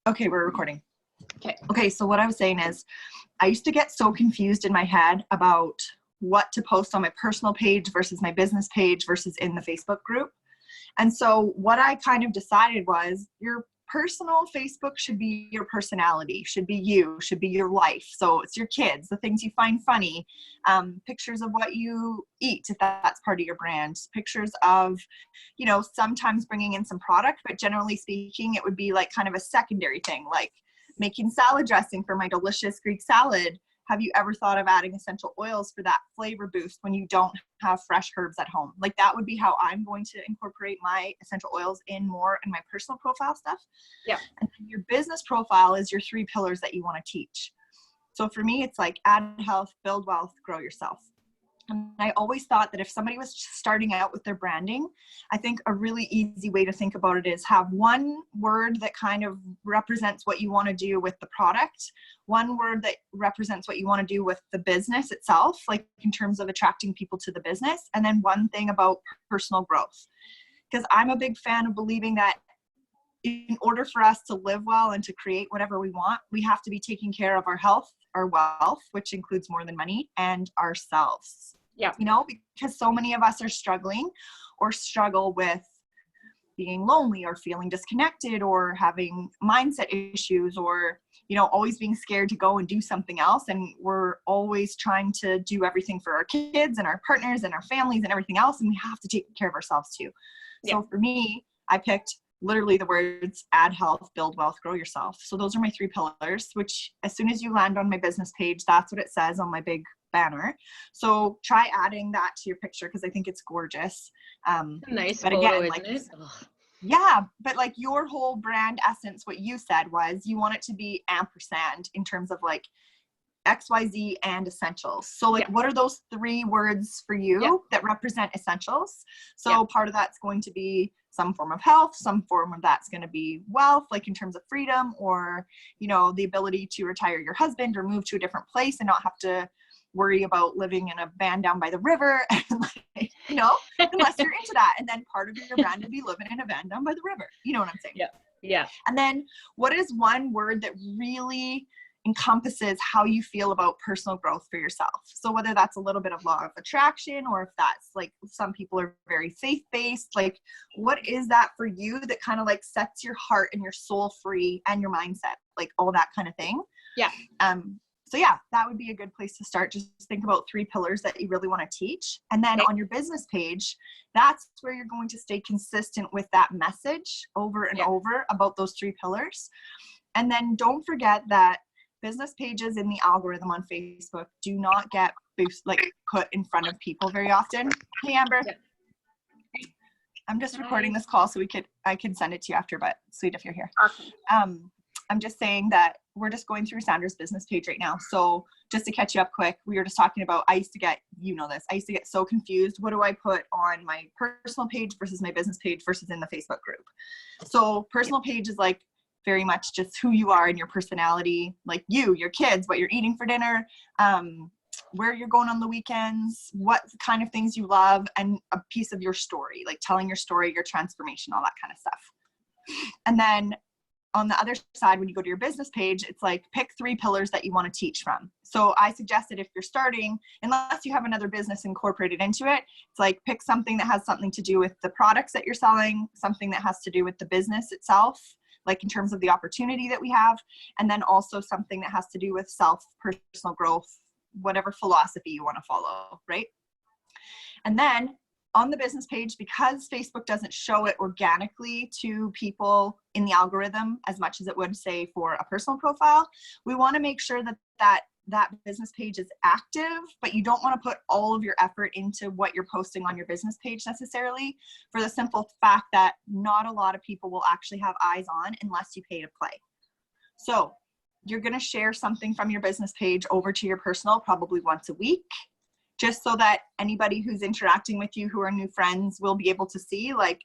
Okay, we're recording. Okay. Okay, so what I was saying is I used to get so confused in my head about what to post on my personal page versus my business page versus in the Facebook group. And so what I kind of decided was your personal Facebook should be your personality, should be you, should be your life. So it's your kids, the things you find funny, pictures of what you eat, if that's part of your brand, pictures of, sometimes bringing in some product, but generally speaking, it would be like kind of a secondary thing, like making salad dressing for my delicious Greek salad. Have you ever thought of adding essential oils for that flavor boost when you don't have fresh herbs at home? Like that would be how I'm going to incorporate my essential oils in more in my personal profile stuff. Yeah. And then your business profile is your 3 pillars that you want to teach. So for me, it's like add health, build wealth, grow yourself. And I always thought that if somebody was starting out with their branding, I think a really easy way to think about it is have one word that kind of represents what you want to do with the product, one word that represents what you want to do with the business itself, like in terms of attracting people to the business, and then one thing about personal growth. Because I'm a big fan of believing that in order for us to live well and to create whatever we want, we have to be taking care of our health, our wealth, which includes more than money, and ourselves. Yeah. Because so many of us are struggling or struggle with being lonely or feeling disconnected or having mindset issues or, always being scared to go and do something else. And we're always trying to do everything for our kids and our partners and our families and everything else. And we have to take care of ourselves too. Yeah. So for me, I picked literally the words add health, build wealth, grow yourself. So those are my 3 pillars, which as soon as you land on my business page, that's what it says on my big banner. So try adding that to your picture because I think it's gorgeous. Nice but photo, again, isn't it? Ugh. Yeah, but like your whole brand essence, what you said was you want it to be ampersand in terms of like XYZ and essentials. So like, what are those 3 words for you that represent essentials? So part of that's going to be some form of health, some form of that's going to be wealth, like in terms of freedom or, the ability to retire your husband or move to a different place and not have to worry about living in a van down by the river, and like, unless you're into that. And then part of your brand would be living in a van down by the river. You know what I'm saying? Yeah. Yeah. And then what is one word that really encompasses how you feel about personal growth for yourself? So whether that's a little bit of law of attraction, or if that's like some people are very faith-based, like what is that for you that kind of like sets your heart and your soul free and your mindset, like all that kind of thing? Yeah. So yeah, that would be a good place to start. Just think about 3 pillars that you really want to teach. And then on your business page, that's where you're going to stay consistent with that message over and over about those 3 pillars. And then don't forget that business pages in the algorithm on Facebook do not get put in front of people very often. Hey, Amber. Yeah. I'm just recording this call so I could send it to you after, but sweet if you're here. Awesome. I'm just saying that we're just going through Sandra's business page right now. So just to catch you up quick, we were just talking about, I used to get so confused. What do I put on my personal page versus my business page versus in the Facebook group? So personal page is like very much just who you are and your personality, like you, your kids, what you're eating for dinner, where you're going on the weekends, what kind of things you love, and a piece of your story, like telling your story, your transformation, all that kind of stuff. And then on the other side, when you go to your business page, it's like pick 3 pillars that you want to teach from. So I suggested if you're starting, unless you have another business incorporated into it, it's like pick something that has something to do with the products that you're selling, something that has to do with the business itself, like in terms of the opportunity that we have, and then also something that has to do with personal growth, whatever philosophy you want to follow, right? And then on the business page, because Facebook doesn't show it organically to people in the algorithm as much as it would say for a personal profile, we want to make sure that business page is active, but you don't want to put all of your effort into what you're posting on your business page necessarily, for the simple fact that not a lot of people will actually have eyes on unless you pay to play. So you're going to share something from your business page over to your personal probably once a week, just so that anybody who's interacting with you who are new friends will be able to see, like,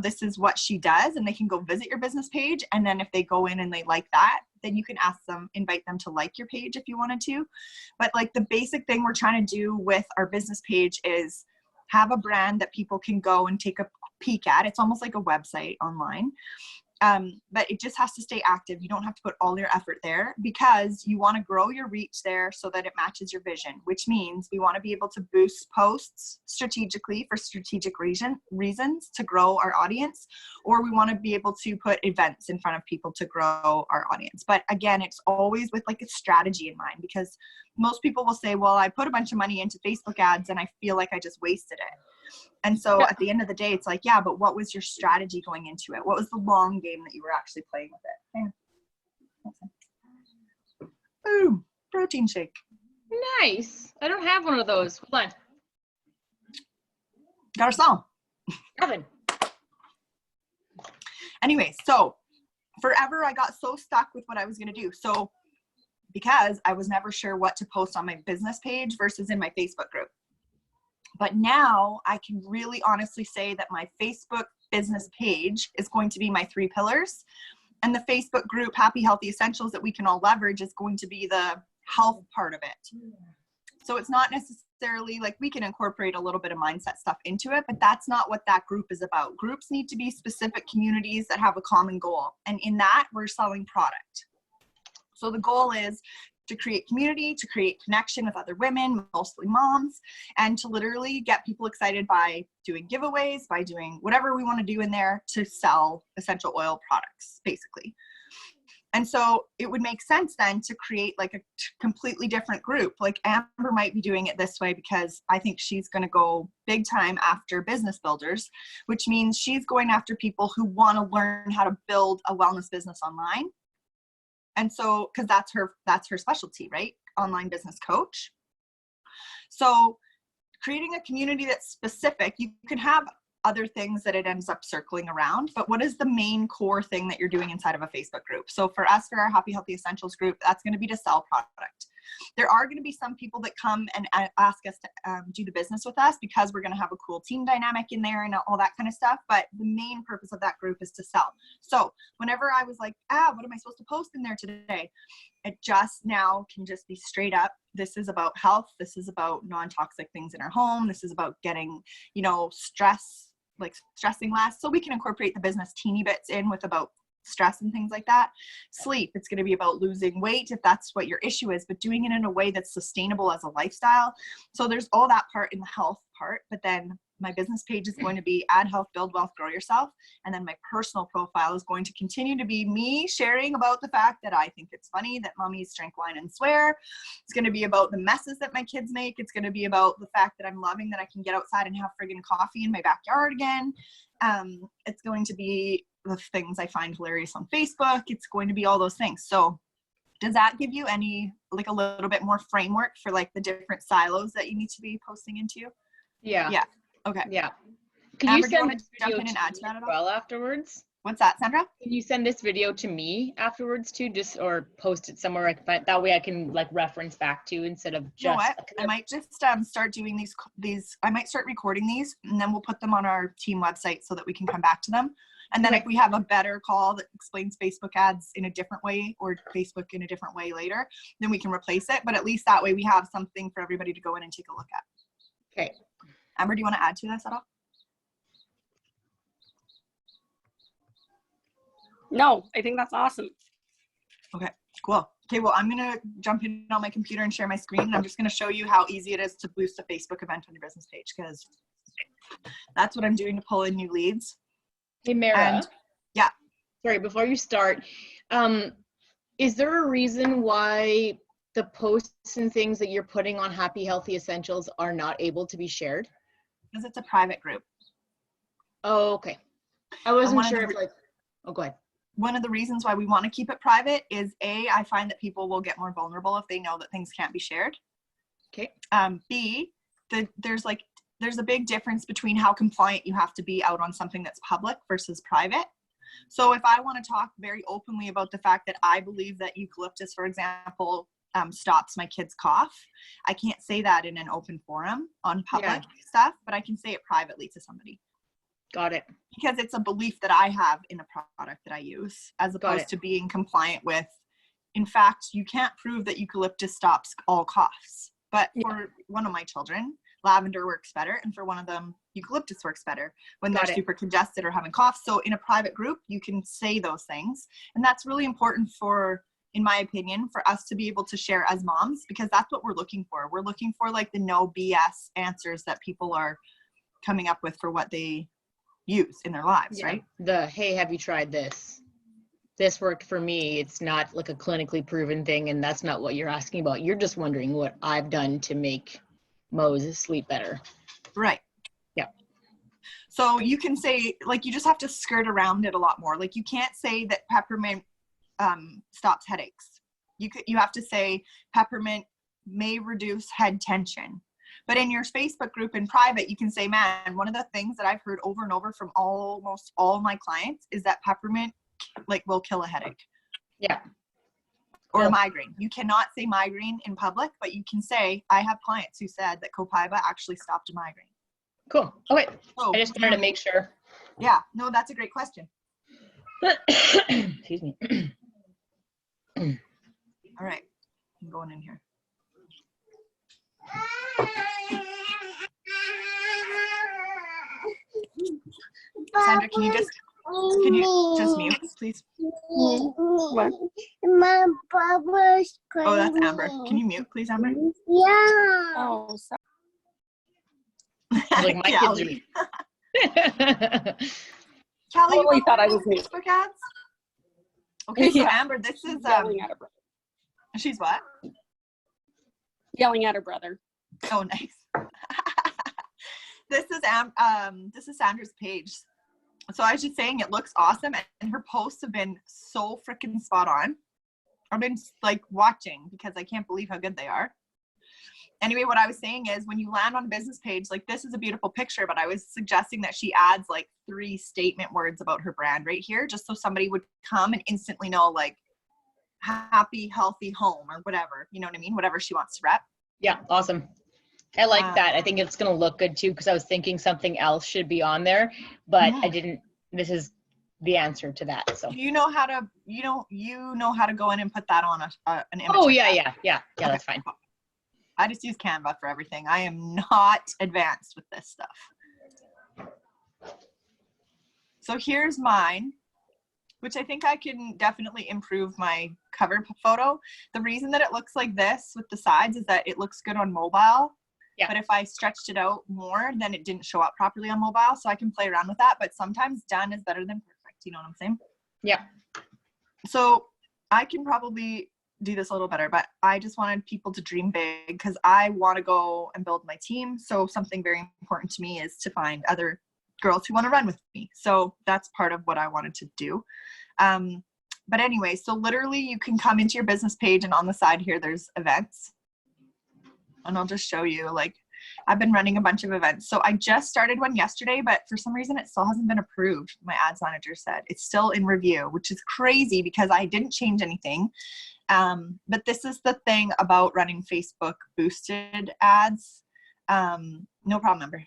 this is what she does, and they can go visit your business page. And then if they go in and they like that, then you can invite them to like your page if you wanted to. But like the basic thing we're trying to do with our business page is have a brand that people can go and take a peek at. It's almost like a website online. But it just has to stay active. You don't have to put all your effort there because you want to grow your reach there so that it matches your vision, which means we want to be able to boost posts strategically for strategic reasons to grow our audience, or we want to be able to put events in front of people to grow our audience. But again, it's always with like a strategy in mind, because most people will say, well, I put a bunch of money into Facebook ads and I feel like I just wasted it. And so at the end of the day, it's like, yeah, but what was your strategy going into it? What was the long game that you were actually playing with it? Boom, protein shake. Nice. I don't have one of those. Hold on. Got a song. Kevin. Anyway, so forever I got so stuck with what I was going to do. So because I was never sure what to post on my business page versus in my Facebook group. But now I can really honestly say that my Facebook business page is going to be my 3 pillars. And the Facebook group, Happy Healthy Essentials, that we can all leverage is going to be the health part of it. So it's not necessarily like we can incorporate a little bit of mindset stuff into it, but that's not what that group is about. Groups need to be specific communities that have a common goal. And in that, we're selling product. So the goal is to create community, to create connection with other women, mostly moms, and to literally get people excited by doing giveaways, by doing whatever we want to do in there to sell essential oil products, basically. And so it would make sense then to create like a completely different group. Like Amber might be doing it this way because I think she's going to go big time after business builders, which means she's going after people who want to learn how to build a wellness business online. And so, because that's her specialty, right? Online business coach. So creating a community that's specific, you can have other things that it ends up circling around, but what is the main core thing that you're doing inside of a Facebook group? So for us, for our Happy Healthy Essentials group, that's going to be to sell product. There are going to be some people that come and ask us to do the business with us because we're going to have a cool team dynamic in there and all that kind of stuff. But the main purpose of that group is to sell. So whenever I was like, what am I supposed to post in there today? It just now can just be straight up. This is about health. This is about non-toxic things in our home. This is about getting, stressing less. So we can incorporate the business teeny bits in with about stress and things like that. Sleep, it's going to be about losing weight if that's what your issue is, but doing it in a way that's sustainable as a lifestyle. So there's all that part in the health part, but then my business page is going to be add health, build wealth, grow yourself. And then my personal profile is going to continue to be me sharing about the fact that I think it's funny that mommies drink wine and swear. It's going to be about the messes that my kids make. It's going to be about the fact that I'm loving that I can get outside and have friggin' coffee in my backyard again. It's going to be the things I find hilarious on Facebook. It's going to be all those things. So does that give you any, like a little bit more framework for like the different silos that you need to be posting into? Yeah. Yeah. Okay. Yeah. Can Amber, you do you send want this to jump video in and to add to me that as at all? well afterwards? What's that, Sandra? Can you send this video to me afterwards too, or post it somewhere that way I can like reference back to instead of just. You know what? I might just start doing these. I might start recording these, and then we'll put them on our team website so that we can come back to them. And then if we have a better call that explains Facebook ads in a different way or Facebook in a different way later, then we can replace it. But at least that way we have something for everybody to go in and take a look at. Okay. Amber, do you want to add to this at all? No, I think that's awesome. Okay, cool. Okay, well, I'm going to jump in on my computer and share my screen. And I'm just going to show you how easy it is to boost a Facebook event on your business page, because that's what I'm doing to pull in new leads. Hey, Mara. And, yeah. Sorry, before you start, is there a reason why the posts and things that you're putting on Happy Healthy Essentials are not able to be shared? Because it's a private group. Oh, okay. I wasn't sure if go ahead. One of the reasons why we want to keep it private is I find that people will get more vulnerable if they know that things can't be shared. Okay. B, there's a big difference between how compliant you have to be out on something that's public versus private. So if I want to talk very openly about the fact that I believe that eucalyptus, for example, stops my kids' cough, I can't say that in an open forum on public stuff, but I can say it privately to somebody. Got it. Because it's a belief that I have in a product that I use, as opposed to being compliant with. In fact, you can't prove that eucalyptus stops all coughs. But for one of my children, lavender works better, and for one of them eucalyptus works better when they're Got it. super congested or having coughs. So in a private group, you can say those things, and that's really important for, in my opinion, for us to be able to share as moms, because that's what we're looking for. We're looking for like the no BS answers that people are coming up with for what they use in their lives, right? The, hey, have you tried this? This worked for me. It's not like a clinically proven thing, and that's not what you're asking about. You're just wondering what I've done to make Mo's sleep better. Right. Yeah. So you can say, like, you just have to skirt around it a lot more. Like, you can't say that peppermint stops headaches. You have to say peppermint may reduce head tension. But in your Facebook group in private, you can say, man, one of the things that I've heard over and over from almost all my clients is that peppermint like will kill a headache. Yeah. Or Cool. a migraine. You cannot say migraine in public, but you can say, I have clients who said that Copaiba actually stopped a migraine. Cool. Okay. Oh, I just wanted to make sure. yeah, no, that's a great question. Excuse me. All right, I'm going in here. Sandra, can you just mute, please? What? My brother's crying. Oh, that's Amber. Can you mute, please, Amber? Yeah. Oh, sorry. Like my Callie. kids are. Callie, you Totally want thought I to was muted. Facebook ads? Okay, so Yeah. Amber, this is Yelling at her brother. she's what? Yelling at her brother. Oh, nice. This is Sandra's page. So I was just saying it looks awesome, and her posts have been so freaking spot on. I've been like watching because I can't believe how good they are. Anyway, what I was saying is when you land on a business page, like this is a beautiful picture, but I was suggesting that she adds like 3 statement words about her brand right here, just so somebody would come and instantly know like happy, healthy home or whatever, you know what I mean? Whatever she wants to rep. Yeah, awesome. I like that. I think it's going to look good too, because I was thinking something else should be on there, but I didn't. This is the answer to that. So you know how to go in and put that on an image. oh like yeah, that. yeah, that's fine. I just use Canva for everything. I am not advanced with this stuff. So here's mine, which I think I can definitely improve my cover photo. The reason that it looks like this with the sides is that it looks good on mobile. Yeah. But if I stretched it out more, then it didn't show up properly on mobile. So I can play around with that. But sometimes done is better than perfect. You know what I'm saying? Yeah. So I can probably do this a little better, but I just wanted people to dream big because I want to go and build my team. So something very important to me is to find other girls who want to run with me. So that's part of what I wanted to do. But anyway, so literally you can come into your business page and on the side here, there's events. And I'll just show you, like, I've been running a bunch of events. So I just started one yesterday, but for some reason it still hasn't been approved. My ads manager said it's still in review, which is crazy because I didn't change anything. But this is the thing about running Facebook boosted ads. No problem, Amber.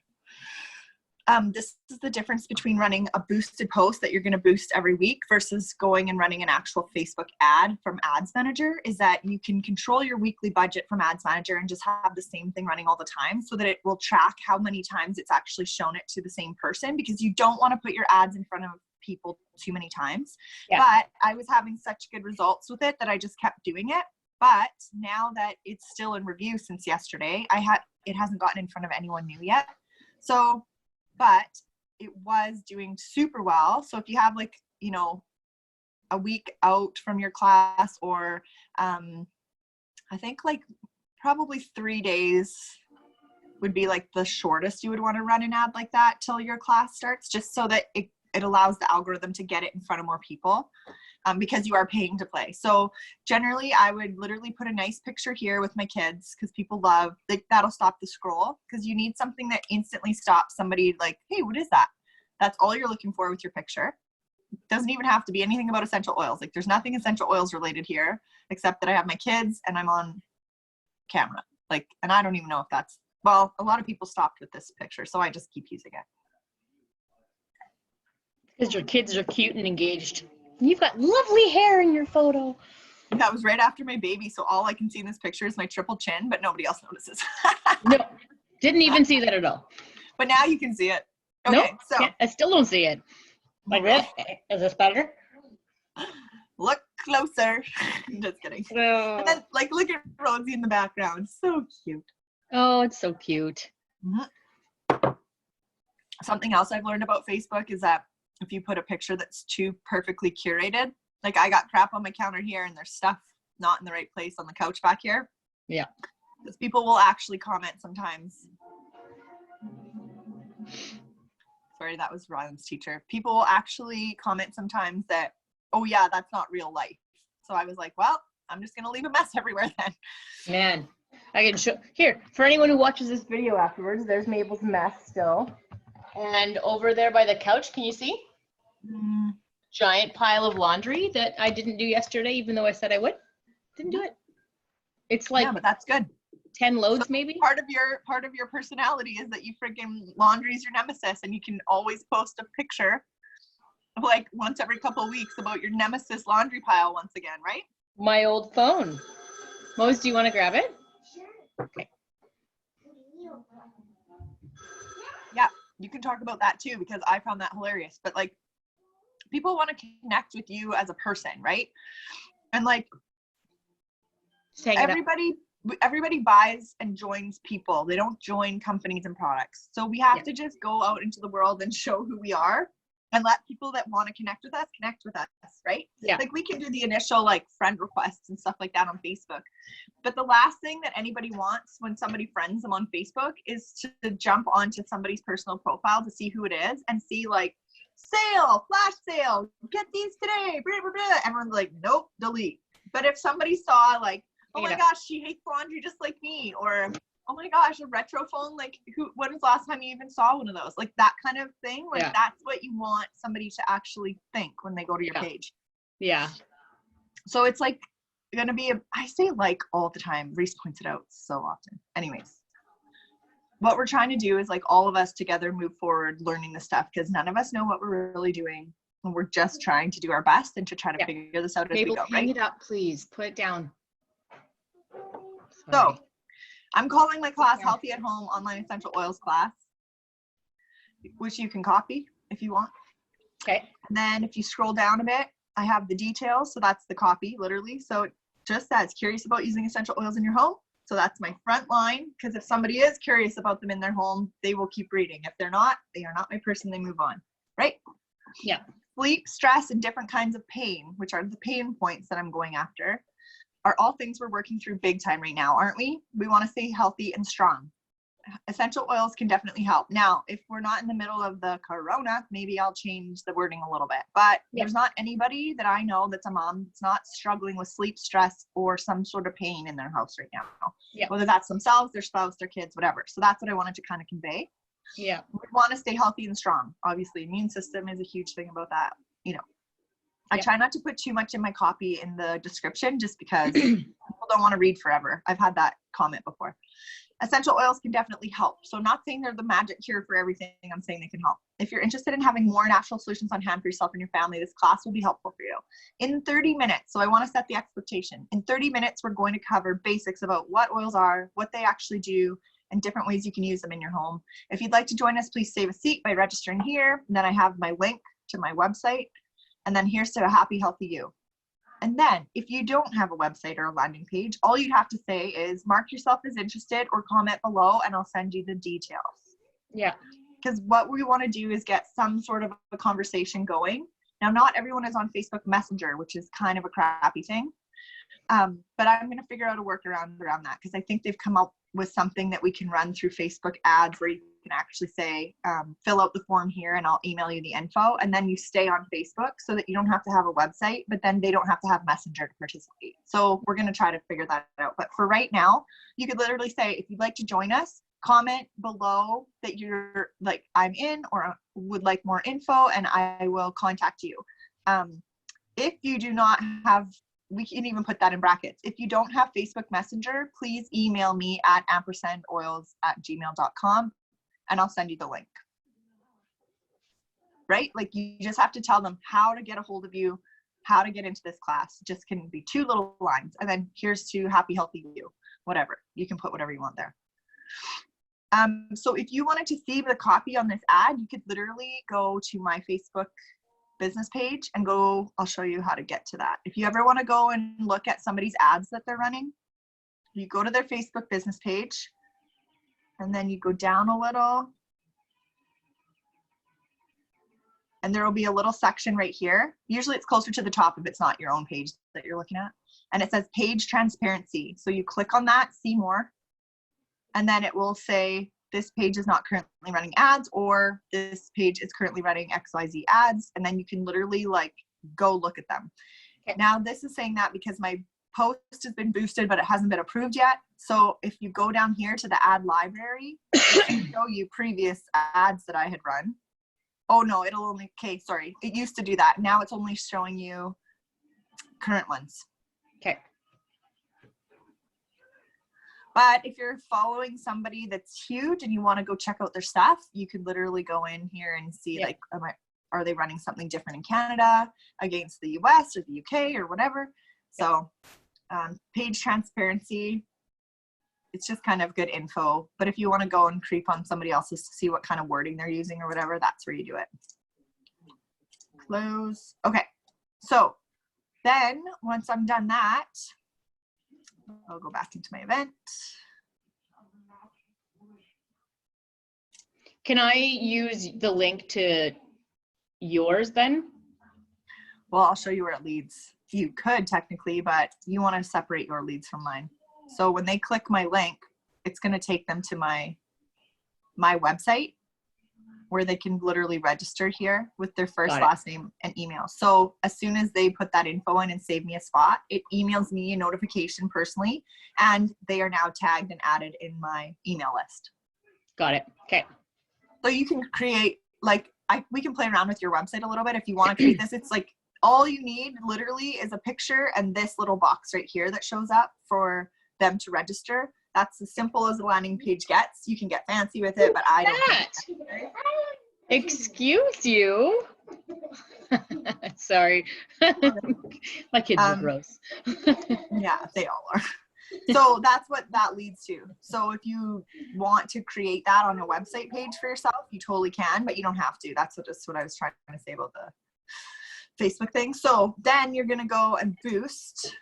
This is the difference between running a boosted post that you're going to boost every week versus going and running an actual Facebook ad from Ads Manager, is that you can control your weekly budget from Ads Manager and just have the same thing running all the time so that it will track how many times it's actually shown it to the same person, because you don't want to put your ads in front of people too many times. Yeah. But I was having such good results with it that I just kept doing it. But now that it's still in review since yesterday, it hasn't gotten in front of anyone new yet. So, but it was doing super well. So if you have like, you know, a week out from your class, or I think like probably 3 days would be like the shortest you would want to run an ad like that till your class starts, just so that it allows the algorithm to get it in front of more people, because you are paying to play. So generally I would literally put a nice picture here with my kids, because people love, like, that'll stop the scroll, because you need something that instantly stops somebody like, hey, what is that? That's all you're looking for with your picture. It doesn't even have to be anything about essential oils. Like, there's nothing essential oils related here, except that I have my kids and I'm on camera. Like, and I don't even know if that's, well, a lot of people stopped with this picture, so I just keep using it. Because your kids are cute and engaged. You've got lovely hair in your photo. That was right after my baby, so all I can see in this picture is my triple chin, but nobody else notices. No, Didn't even see that at all. But now you can see it. Okay, Nope, so I still don't see it. Like this? Is this better? look closer. Just kidding. And then, like, look at Rosie in the background. So cute. Oh, it's so cute. Something else I've learned about Facebook is that if you put a picture that's too perfectly curated, like I got crap on my counter here and there's stuff not in the right place on the couch back here. Yeah. Because people will actually comment sometimes. Sorry, that was Ryan's teacher. People will actually comment sometimes that, oh yeah, that's not real life. So I was like, well, I'm just going to leave a mess everywhere then. Man, I can show here for anyone who watches this video afterwards. There's Mabel's mess still, and over there by the couch, can you see? Giant pile of laundry that I didn't do yesterday, even though I said I would. Didn't do it. It's like yeah, but that's good. 10 loads, So maybe. Part of your personality is that you freaking laundry is your nemesis, and you can always post a picture like once every couple of weeks about your nemesis laundry pile once again, right? My old phone. Mose, do you want to grab it? Okay. Yeah, you can talk about that too, because I found that hilarious. But like, people want to connect with you as a person, right? And like, Just hang it up. everybody buys and joins people. They don't join companies and products. So we have to just go out into the world and show who we are and let people that want to connect with us, right? Yeah. Like we can do the initial like friend requests and stuff like that on Facebook. But the last thing that anybody wants when somebody friends them on Facebook is to jump onto somebody's personal profile to see who it is and see like, sale, flash sale, get these today, blah, blah, blah. Everyone's like, nope, delete. But if somebody saw like, oh my gosh, she hates laundry just like me, or oh my gosh, a retro phone, like when was the last time you even saw one of those? Like that kind of thing, like that's what you want somebody to actually think when they go to your page. Yeah. So it's like gonna be I say like all the time. Reese points it out so often. Anyways, what we're trying to do is like all of us together move forward learning this stuff, because none of us know what we're really doing, and we're just trying to do our best and to try to figure this out as we go, hang right? it up, please. Put it down. So I'm calling my class Healthy at Home Online Essential Oils class, which you can copy if you want. Okay. And then if you scroll down a bit, I have the details. So that's the copy, literally. So it just says, curious about using essential oils in your home. So that's my front line, because if somebody is curious about them in their home, they will keep reading. If they're not, they are not my person, they move on, right? Yeah. Sleep, stress, and different kinds of pain, which are the pain points that I'm going after, are all things we're working through big time right now, aren't we? We want to stay healthy and strong. Essential oils can definitely help. Now, if we're not in the middle of the corona, maybe I'll change the wording a little bit. But there's not anybody that I know that's a mom that's not struggling with sleep, stress, or some sort of pain in their house right now. Yeah. Whether that's themselves, their spouse, their kids, whatever. So that's what I wanted to kind of convey. Yeah. We want to stay healthy and strong. Obviously, immune system is a huge thing about that. You know, I try not to put too much in my copy in the description just because people don't want to read forever. I've had that comment before. Essential oils can definitely help. So I'm not saying they're the magic cure for everything. I'm saying they can help. If you're interested in having more natural solutions on hand for yourself and your family, this class will be helpful for you. In 30 minutes, so I want to set the expectation. In 30 minutes, we're going to cover basics about what oils are, what they actually do, and different ways you can use them in your home. If you'd like to join us, please save a seat by registering here. And then I have my link to my website. And then here's to a happy, healthy you. And then if you don't have a website or a landing page, all you'd have to say is mark yourself as interested or comment below and I'll send you the details. Yeah. Because what we want to do is get some sort of a conversation going. Now, not everyone is on Facebook Messenger, which is kind of a crappy thing. But I'm going to figure out a workaround around that, because I think they've come up with something that we can run through Facebook ads where you can actually say, fill out the form here and I'll email you the info. And then you stay on Facebook so that you don't have to have a website, but then they don't have to have Messenger to participate. So we're going to try to figure that out. But for right now, you could literally say, if you'd like to join us, comment below that you're like, I'm in or would like more info, and I will contact you. If you do not have, we can even put that in brackets. If you don't have Facebook Messenger, please email me at @ampersandoils@gmail.com and I'll send you the link. Right? Like you just have to tell them how to get a hold of you, how to get into this class. Just can be 2 little lines. And then here's to happy, healthy you, whatever. You can put whatever you want there. So if you wanted to save the copy on this ad, you could literally go to my Facebook business page and go, I'll show you how to get to that. If you ever want to go and look at somebody's ads that they're running, you go to their Facebook business page and then you go down a little and there will be a little section right here. Usually it's closer to the top if it's not your own page that you're looking at. And it says page transparency. So you click on that, see more, and then it will say this page is not currently running ads, or this page is currently running XYZ ads. And then you can literally like go look at them. Okay. Now this is saying that because my post has been boosted, but it hasn't been approved yet. So if you go down here to the ad library, it can show you previous ads that I had run. Oh no, it'll only, okay, sorry. It used to do that. Now it's only showing you current ones. Okay. But if you're following somebody that's huge and you want to go check out their stuff, you could literally go in here and see like, are they running something different in Canada against the US or the UK or whatever. So page transparency, it's just kind of good info. But if you want to go and creep on somebody else's to see what kind of wording they're using or whatever, that's where you do it. Close. Okay. So then once I'm done that, I'll go back into my event. Can I use the link to yours then? Well, I'll show you where it leads. You could technically, but you want to separate your leads from mine. So when they click my link, it's going to take them to my website where they can literally register here with their first, last name, and email. So as soon as they put that info in and save me a spot, it emails me a notification personally, and they are now tagged and added in my email list. Got it. Okay. So you can create, like, we can play around with your website a little bit if you want to create this. It's like all you need literally is a picture and this little box right here that shows up for them to register. That's as simple as the landing page gets. You can get fancy with it, but I don't. Excuse you. Sorry. My kids are gross. Yeah, they all are. So that's what that leads to. So if you want to create that on a website page for yourself, you totally can, but you don't have to. That's just what I was trying to say about the Facebook thing. So then you're going to go and boost.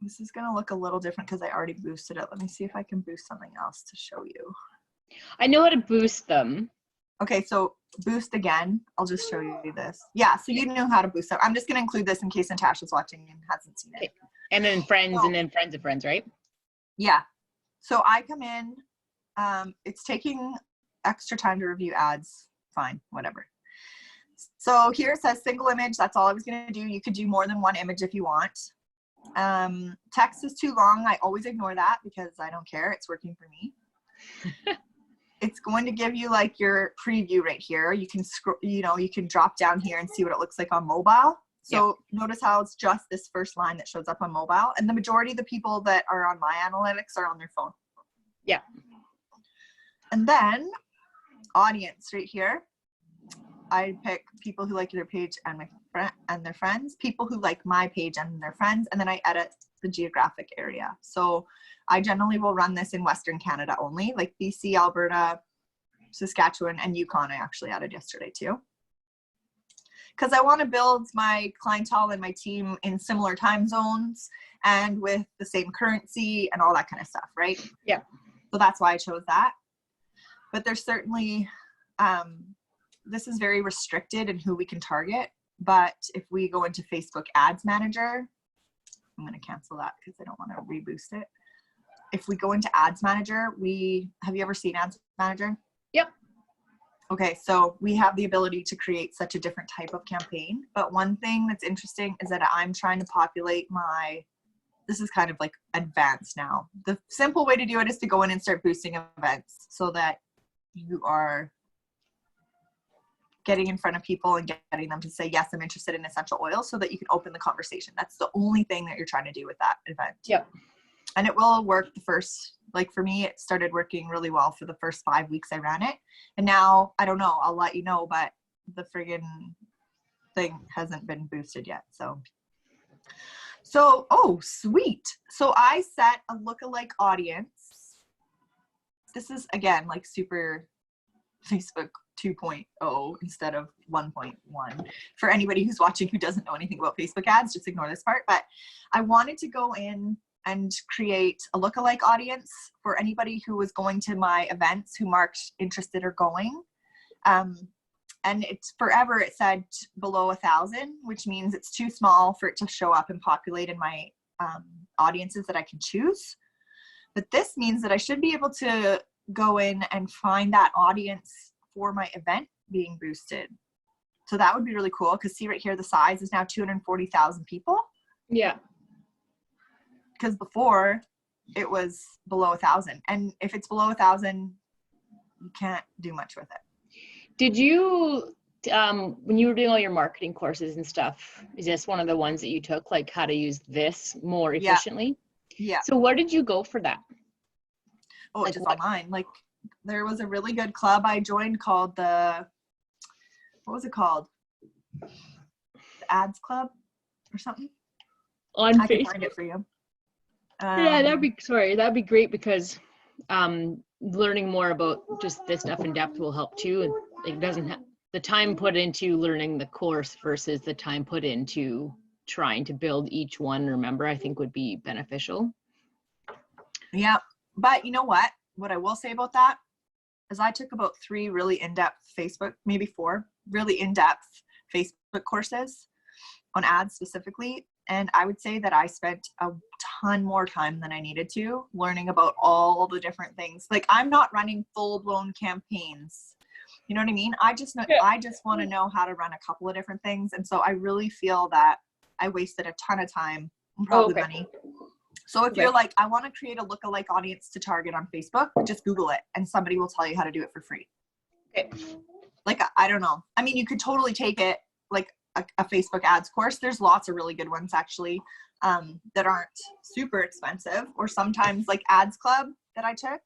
This is going to look a little different because I already boosted it. Let me see if I can boost something else to show you. I know how to boost them. Okay, so boost again. I'll just show you this. Yeah, so you know how to boost them. I'm just going to include this in case Natasha's watching and hasn't seen it. Okay. And then friends, and then friends of friends, right? Yeah. So I come in. It's taking extra time to review ads. Fine, whatever. So here it says single image. That's all I was going to do. You could do more than one image if you want. Text is too long. I always ignore that because I don't care. It's working for me. It's going to give you like your preview right here. You can scroll, you can drop down here and see what it looks like on mobile. So notice how it's just this first line that shows up on mobile, and the majority of the people that are on my analytics are on their phone. Yeah. And then audience right here. I pick people who like their page and their friends, people who like my page and their friends, and then I edit the geographic area. So I generally will run this in Western Canada only, like BC, Alberta, Saskatchewan, and Yukon I actually added yesterday too. Because I want to build my clientele and my team in similar time zones and with the same currency and all that kind of stuff, right? Yeah. So that's why I chose that. But there's certainly, this is very restricted in who we can target. But if we go into Facebook Ads Manager, I'm going to cancel that because I don't want to reboost it. If we go into Ads Manager, have you ever seen Ads Manager? Yep. Okay, so we have the ability to create such a different type of campaign. But one thing that's interesting is that I'm trying to populate this is kind of like advanced now. The simple way to do it is to go in and start boosting events so that you are getting in front of people and getting them to say, yes, I'm interested in essential oils, so that you can open the conversation. That's the only thing that you're trying to do with that event. Yep. And it will work the first, like for me, it started working really well for the first 5 weeks I ran it. And now, I don't know, I'll let you know, but the friggin' thing hasn't been boosted yet. So, oh, sweet. So I set a lookalike audience this is again like super Facebook 2.0 instead of 1.1. For anybody who's watching who doesn't know anything about Facebook ads, just ignore this part. But I wanted to go in and create a lookalike audience for anybody who was going to my events who marked interested or going. And it's forever, it said below 1,000, which means it's too small for it to show up and populate in my audiences that I can choose. But this means that I should be able to go in and find that audience for my event being boosted. So that would be really cool, because see right here, the size is now 240,000 people. Yeah. Because before it was below 1,000. And if it's below 1,000, you can't do much with it. Did you, when you were doing all your marketing courses and stuff, is this one of the ones that you took, like how to use this more efficiently? Yeah. So where did you go for that? Oh, Like just what? online. Like there was a really good club I joined called what was it called? The Ads Club or something? On I can Facebook? find it for you. Yeah, that'd be great, because learning more about just this stuff in depth will help too. And it doesn't have the time put into learning the course versus the time put into trying to build each one, remember, I think would be beneficial. Yeah. But you know what I will say about that is I took about 3 really in-depth Facebook, maybe 4 really in-depth Facebook courses on ads specifically. And I would say that I spent a ton more time than I needed to learning about all the different things. Like I'm not running full-blown campaigns. You know what I mean? I just want to know how to run a couple of different things. And so I really feel that I wasted a ton of time and probably money. So if you're like, I want to create a lookalike audience to target on Facebook, just Google it and somebody will tell you how to do it for free. Okay. Like, I don't know. I mean, you could totally take it like a Facebook ads course. There's lots of really good ones actually that aren't super expensive, or sometimes like Ads Club that I took,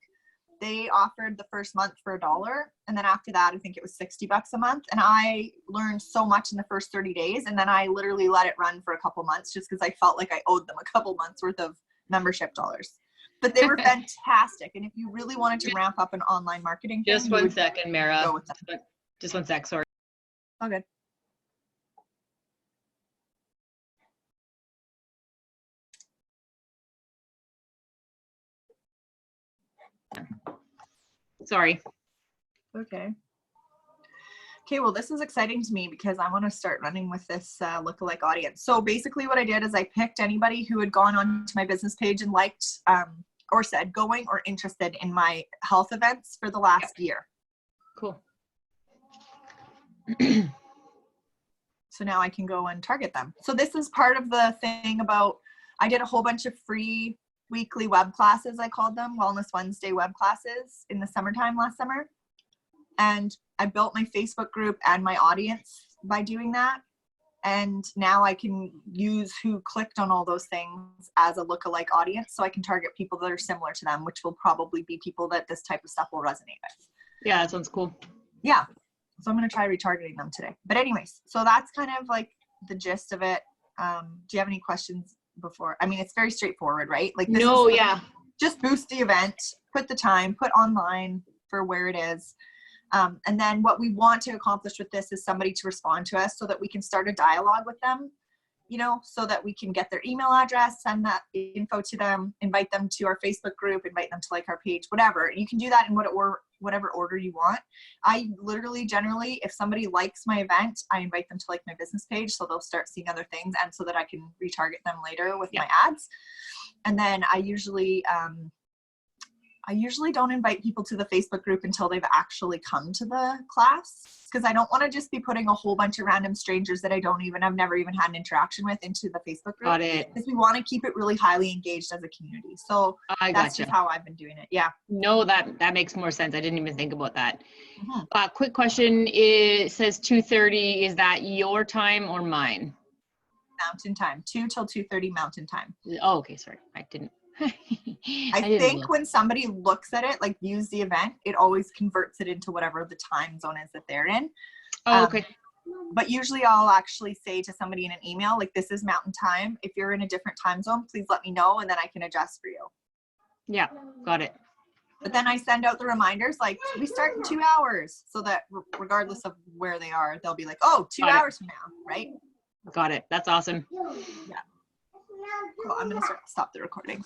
they offered the first month for $1. And then after that, I think it was $60 a month. And I learned so much in the first 30 days. And then I literally let it run for a couple months just because I felt like I owed them a couple months worth of membership dollars. But they were fantastic. And if you really wanted to ramp up an online marketing thing, Just one second, Mara. go with that. Just one sec, sorry. All good. Sorry. Okay. Okay, well, this is exciting to me because I want to start running with this lookalike audience. So basically what I did is I picked anybody who had gone on to my business page and liked or said going or interested in my health events for the last year. Cool. So now I can go and target them. So this is part of the thing about, I did a whole bunch of free weekly web classes, I called them Wellness Wednesday web classes in the summertime last summer. And I built my Facebook group and my audience by doing that. And now I can use who clicked on all those things as a lookalike audience. So I can target people that are similar to them, which will probably be people that this type of stuff will resonate with. Yeah, that sounds cool. Yeah. So I'm going to try retargeting them today. But anyways, so that's kind of like the gist of it. Do you have any questions before? I mean, it's very straightforward, right? Like this No, is yeah. just boost the event, put the time, put online for where it is. And then what we want to accomplish with this is somebody to respond to us so that we can start a dialogue with them, you know, so that we can get their email address, send that info to them, invite them to our Facebook group, invite them to like our page, whatever. You can do that in whatever order you want. I literally generally, if somebody likes my event, I invite them to like my business page so they'll start seeing other things and so that I can retarget them later with my ads. And then I usually don't invite people to the Facebook group until they've actually come to the class, because I don't want to just be putting a whole bunch of random strangers that I've never even had an interaction with into the Facebook group. Got it. Because we want to keep it really highly engaged as a community. So that's just how I've been doing it. Yeah. No, that makes more sense. I didn't even think about that. Quick question. It says 2:30. Is that your time or mine? Mountain time. 2 till 2:30 Mountain time. Oh, okay. Sorry. I didn't. I think when somebody looks at it, like views the event, it always converts it into whatever the time zone is that they're in. Oh, okay. But usually I'll actually say to somebody in an email, like, this is Mountain time. If you're in a different time zone, please let me know and then I can adjust for you. Yeah, got it. But then I send out the reminders like we start in 2 hours, so that regardless of where they are, they'll be like, oh, 2 hours from now, right? Got it. That's awesome. Yeah. Cool. I'm gonna stop the recording.